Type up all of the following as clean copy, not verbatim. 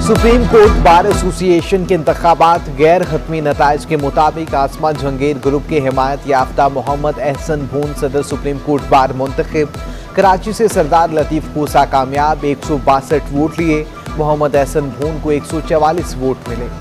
Supreme court bar association के इंतखाबात गैर हतमी नताइज के मुताबिक आसमान जहांगीर ग्रुप के हिमायत याफ्ता मोहम्मद एहसन भून सदर सुप्रीम कोर्ट बार मुंतखब। कराची से सरदार लतीफ कोसा कामयाब, 162 वोट लिए। मोहम्मद एहसन भून को 144 वोट मिले।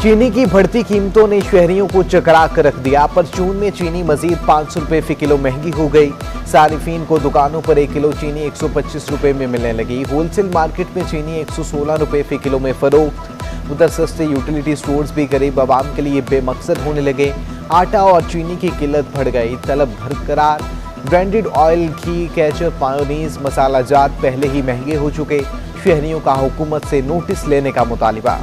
चीनी की बढ़ती कीमतों ने शहरियों को चकरा कर रख दिया। परचून में चीनी मजीद 500 रुपए फी किलो महंगी हो गई। सारिफीन को दुकानों पर 1 किलो चीनी 125 रुपए में मिलने लगी। होलसेल मार्केट में चीनी 116 रुपए फी किलो में फरोख्त। उधर सस्ते यूटिलिटी स्टोर्स भी गरीब आवाम के लिए बेमकसद होने लगे। आटा और चीनी की किल्लत बढ़ गई, तलब बरकरार। ब्रांडेड ऑयल, घी, केचप, मायोनीज, मसाला जात पहले ही महंगे हो चुके। शहरियों का हुकूमत से नोटिस लेने का मुतालिबा।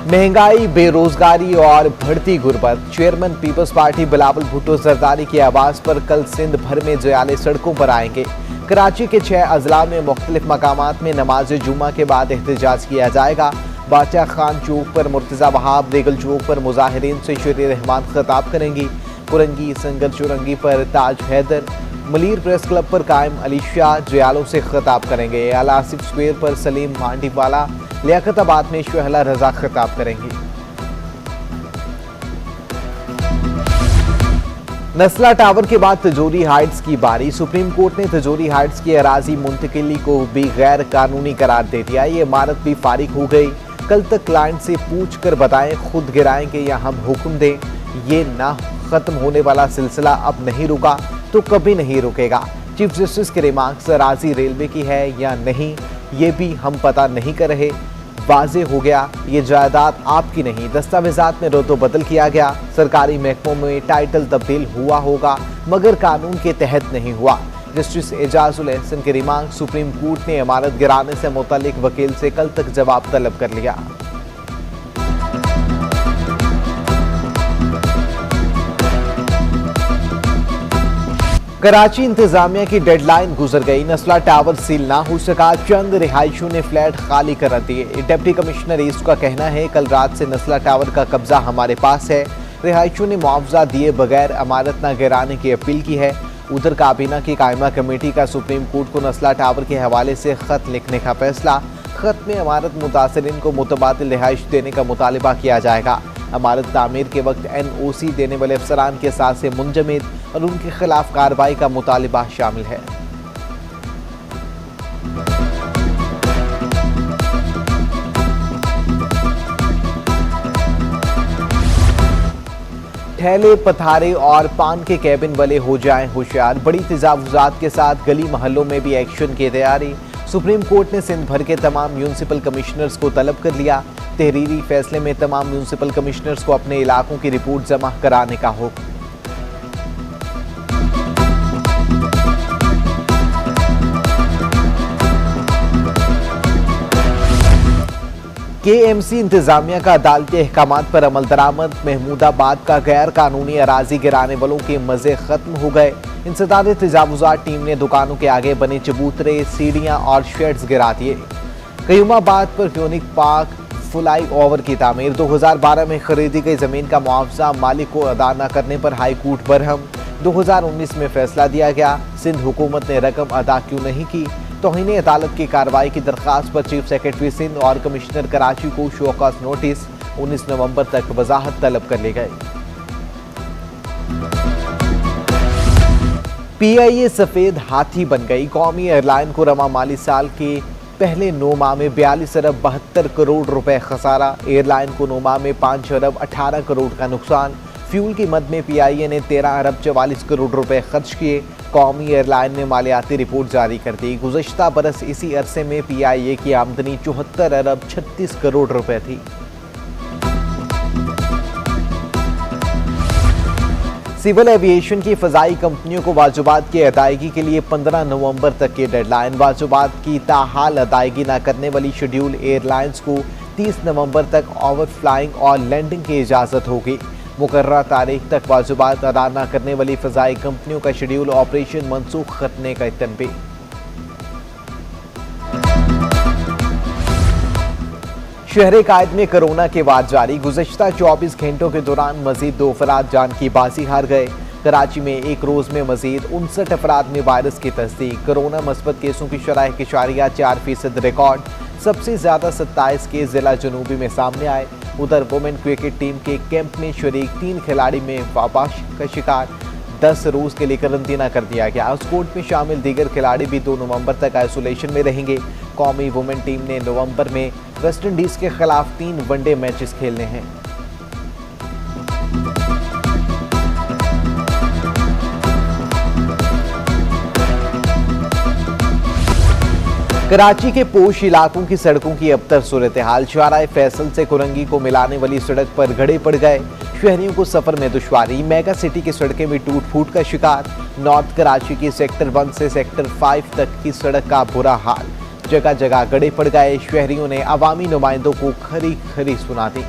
महंगाई, बेरोजगारी और बढ़ती गुर्बत। चेयरमैन पीपल्स पार्टी बिलावल भुट्टो जरदारी की आवाज पर कल सिंध भर में जयाले सड़कों पर आएंगे। कराची के 6 अजला में मुख्तलिफ मकामात में नमाज जुम्मा के बाद एहतजाज किया जाएगा। बादशाह खान चौक पर मुर्तजा वहाब, रेगल चौक पर मुजाहिरीन से शेर रहमान खिताब करेंगी। कुरंगी, संगर चुरंगी पर ताज हैदर, मलीर प्रेस क्लब पर कायम अली शाह जयालों से खिताब करेंगे। आला आसिफ स्क्वेयर पर सलीम मांडीवाला, लियाकताबाद में शहला रजा खिताब करेंगी। नस्ला टावर के बाद तिजोरी हाइट्स की बारी। सुप्रीम कोर्ट ने तिजोरी हाइट्स की अराजी मुंतकिली को भी गैर कानूनी करार दे दिया। ये इमारत भी फारिग हो गई। कल तक क्लाइंट से पूछ कर बताएं, खुद गिराएंगे या हम हुक्म दें। ये ना खत्म होने वाला सिलसिला अब नहीं रुका तो कभी नहीं रुकेगा। चीफ जस्टिस के रिमार्क्स, अराजी रेलवे की है या नहीं ये भी हम पता नहीं कर रहे। वाजे हो गया ये जायदाद आपकी नहीं। दस्तावेजात में रद्दो बदल किया गया। सरकारी महकमों में टाइटल तब्दील हुआ होगा मगर कानून के तहत नहीं हुआ। जस्टिस एजाजुल एहसन के रिमांड, सुप्रीम कोर्ट ने इमारत गिराने से मुतल्लिक वकील से कल तक जवाब तलब कर लिया। कराची इंतजामिया की डेडलाइन गुजर गई। नस्ला टावर सील ना हो सका। चंद रिहायशियों ने फ्लैट खाली करा दिए। डिप्टी कमिश्नर ईस्ट का कहना है, कल रात से नस्ला टावर का कब्जा हमारे पास है। रिहायशियों ने मुआवजा दिए बगैर इमारत न गिराने की अपील की है। उधर काबीना की कायमा कमेटी का सुप्रीम कोर्ट को नस्ला टावर के हवाले से खत लिखने का फैसला। खत में इमारत मुतासरीन को मुतबादिल रिहाइश देने का मुतालिबा किया जाएगा। इमारत तामीर के वक्त NOC देने वाले अफसरान के साथ से मुंजमद और उनके खिलाफ कार्रवाई का मुतालिबा शामिल है। ठेले, पथारे और पान के कैबिन वाले हो जाएं होशियार। बड़ी तजावुजात के साथ गली मोहल्लों में भी एक्शन की तैयारी। सुप्रीम कोर्ट ने सिंध भर के तमाम म्यूनिसिपल कमिश्नर्स को तलब कर लिया। तहरीरी फैसले में तमाम म्यूनिसिपल कमिश्नर्स को अपने इलाकों की रिपोर्ट जमा कराने का हुक्म। KMC इंतजामिया का अदालती अहकामात पर अमल दरामद। महमूदाबाद का गैर कानूनी अराजी गिराने वालों के मजे खत्म हो गए। इंसदाद तजावुजात टीम ने दुकानों के आगे बने चबूतरे, सीढ़ियां और शेड्स गिरा दिए। कयूमाबाद पर यूनिक पार्क फ्लाई ओवर की तामीर। 2012 में खरीदी गई जमीन का मुआवजा मालिक को अदा न करने पर हाई कोर्ट बरहम। 2019 में फैसला दिया गया। सिंध हुकूमत ने रकम अदा क्यों नहीं की। तौहीन अदालत की कार्रवाई की दरख्वास्त पर चीफ सेक्रेटरी सिंध और कमिश्नर कराची को शोकॉज नोटिस। 19 नवंबर तक वजाहत तलब कर ली गई। PIA सफेद हाथी बन गई। कौमी एयरलाइन को रवा माली साल के पहले 9 माह में 42 अरब 72 करोड़ रुपए खसारा। एयरलाइन को 9 माह में 5 अरब 18 करोड़ का नुकसान। फ्यूल की मद में PIA ने 13 अरब 44 करोड़ रुपए खर्च किए। कौमी एयरलाइन ने मालियाती रिपोर्ट जारी कर दी। गुज़श्ता बरस इसी अरसे में PIA की आमदनी 74 अरब 36 करोड़ रुपए थी। सिविल एविएशन की फ़ज़ाई कंपनियों को वाजिबात की अदायगी के लिए 15 नवंबर तक की डेडलाइन। वाजिबात की ताहाल अदायगी न करने वाली शेड्यूल एयरलाइंस को 30 नवंबर तक ओवर फ्लाइंग और लैंडिंग की इजाज़त होगी। मुकर्रर तारीख तक वाजिबात अदा न करने वाली फ़ज़ाई कंपनियों का शेड्यूल ऑपरेशन मनसूख करने का तनबीह। शहर कायद में कोरोना के बाद जारी गुज़श्ता 24 घंटों के दौरान मजीद 2 अफराद जान की बाजी हार गए। कराची में एक रोज में मजीद 59 अफराद में वायरस की तस्दीक। कोरोना मस्बत केसों की शरह के 4% रिकॉर्ड। सबसे ज्यादा 27 केस जिला जनूबी में सामने आए। उधर वुमेन क्रिकेट टीम के कैंप में शरीक 3 खिलाड़ी में वबा का शिकार। 10 रोज के लिए करंतना कर दिया गया। स्क्वाड में शामिल दीगर खिलाड़ी भी 2 नवंबर तक आइसोलेशन में रहेंगे। कौमी वुमेन टीम ने नवंबर में वेस्ट इंडीज के खिलाफ 3 वनडे मैचेस खेलने हैं। कराची के पोश इलाकों की सड़कों की अबतर सूरत हाल। शाहराह फैसल से कुरंगी को मिलाने वाली सड़क पर गड्ढे पड़ गए। शहरियों को सफर में दुश्वारी। मेगा सिटी की सड़कें भी टूट फूट का शिकार। नॉर्थ कराची की सेक्टर 1 से सेक्टर 5 तक की सड़क का बुरा हाल। जगह जगह गड्ढे पड़ गए। शहरियों ने अवामी नुमाइंदों को खरी खरी सुना दी।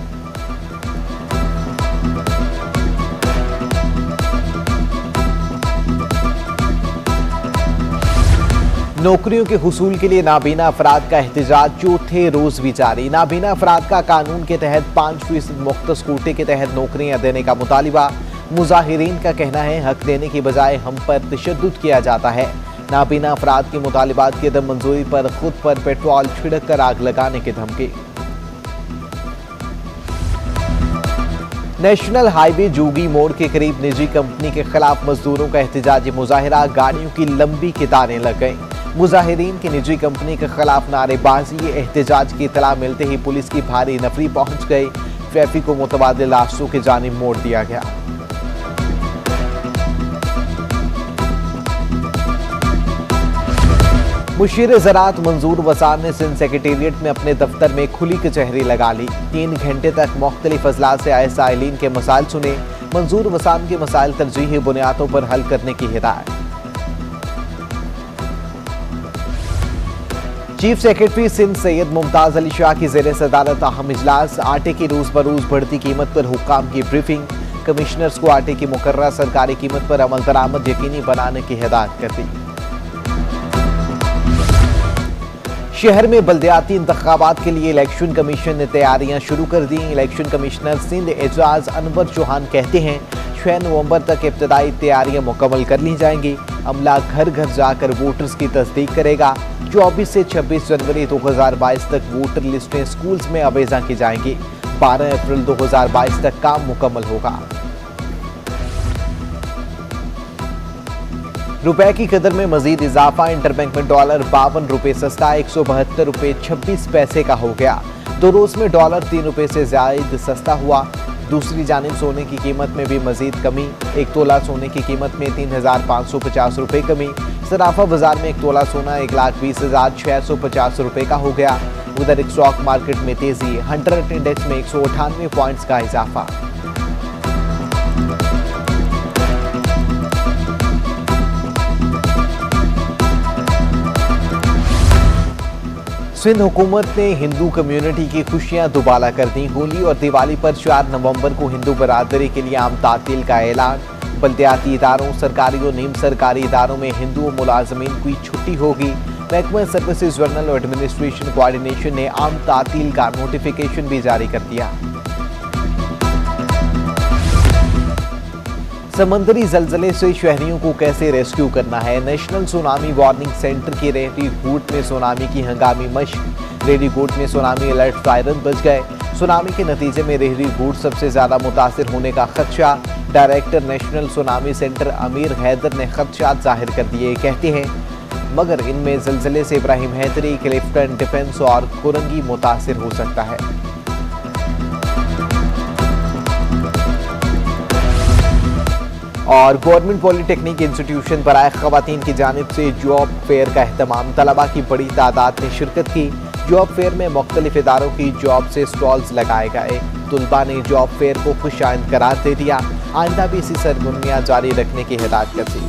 नौकरियों के हुसूल के लिए नाबीना अफराद का एहतजाज चौथे रोज भी जारी। नाबीना अफराद का कानून के तहत 5% मुख्तस कोटे के तहत नौकरियां देने का मुतालिबा। मुजाहिरीन का कहना है हक देने की बजाय हम पर तशद्दुद किया जाता है। नाबीना अफराद के मुतालिबात की अदम मंजूरी पर खुद पर पेट्रोल छिड़क कर आग लगाने की धमकी। नेशनल हाईवे जोगी मोड़ के करीब निजी कंपनी के खिलाफ मजदूरों का एहतजाजी मुजाहिरा। गाड़ियों की लंबी कतारें लग गईं। मुजाहिरीन की निजी कंपनी के खिलाफ नारेबाजी। एहतजाज की इतला मिलते ही पुलिस की भारी नफरी पहुंच गई। ट्रैफिक को मुतबादिल रास्तों की जानिब मोड़ दिया गया। मुशीर ज़राअत मंजूर वसान ने सिंध सेक्रेटेरिएट में अपने दफ्तर में खुली कचहरी लगा ली। 3 घंटे तक मुख्तलिफ अजला से आए साइलिन के मसाइल सुने। मंजूर वसान के मसाइल तरजीही बुनियादों पर हल करने की हिदायत। चीफ सेक्रेटरी सिंध सैयद मुमताज अली शाह की ज़ेर सदारत अहम इजलास। आटे की रोज बरोज बढ़ती कीमत पर हुक्काम की ब्रीफिंग। कमिश्नर्स को आटे की मुकर्रर सरकारी कीमत पर अमल दरामद यकीनी बनाने की हिदायत कर दी। शहर में बल्दियाती इंतखाबात के लिए इलेक्शन कमीशन ने तैयारियां शुरू कर दी। इलेक्शन कमिश्नर सिंध एजाज अनवर चौहान कहते हैं 6 नवंबर तक इब्तदाई तैयारियां मुकम्मल कर ली जाएंगी। अमला घर घर जाकर वोटर्स की तस्दीक करेगा। 24 से 26 जनवरी 2022 तक वोटर लिस्टें स्कूल्स में अवेजा की जाएंगी। 12 अप्रैल 2022 तक काम मुकम्मल होगा। रुपए की कदर में मजीद इजाफा। इंटरबैंक में डॉलर 52 रुपए सस्ता 172 रुपए 26 पैसे का हो गया। 2 रोज में डॉलर 3 रुपए से ज्यादा सस्ता हुआ। दूसरी जानिब सोने की कीमत में भी मजीद कमी। 1 तोला सोने की कीमत में 3550 रुपए कमी। सराफा बाजार में 1 तोला सोना 1,20,650 रुपए का हो गया। उधर स्टॉक मार्केट में तेजी। हंटर इंडेक्स में 198 पॉइंट्स का इजाफा। सिंध हुकूमत ने हिंदू कम्युनिटी की खुशियां दुबाला कर दी। होली और दिवाली पर 4 नवंबर को हिंदू बरादरी के लिए आम तातील का ऐलान। बल्दियाती इदारों, सरकारी और नीम सरकारी इदारों में हिंदू मुलाजमीन की छुट्टी होगी। महकमा सर्विसेज जनरल और एडमिनिस्ट्रेशन कोऑर्डिनेशन ने आम तातील का नोटिफिकेशन भी जारी कर दिया। समंदरी जलजले से शहरियों को कैसे रेस्क्यू करना है। नेशनल सुनामी वार्निंग सेंटर की रेहरी गूट में सुनामी की हंगामी मशक। रेहरी गूट में सुनामी अलर्ट सायरन बज गए। सुनामी के नतीजे में रेहरी गूट सबसे ज्यादा मुतासिर होने का खदशा। डायरेक्टर नेशनल सुनामी सेंटर अमीर हैदर ने खदशात जाहिर कर दिए। कहते हैं मगर इनमें जलजले से इब्राहिम हैदरी, क्लिफ्टन, डिफेंस और कुरंगी मुतासिर हो सकता है। और गवर्नमेंट पॉलिटेक्निक इंस्टीट्यूशन बराए खवातीन की जानिब से जॉब फेयर का एहतमाम। तलबा की बड़ी तादाद ने शिरकत की। जॉब फेयर में मुख्तलिफ इदारों की जॉब से स्टॉल्स लगाए गए। तुलबा ने जॉब फेयर को खुशाइंद करार दे दिया। आइंदा भी इसी सरगर्मियां जारी रखने की हिदायत कर दी।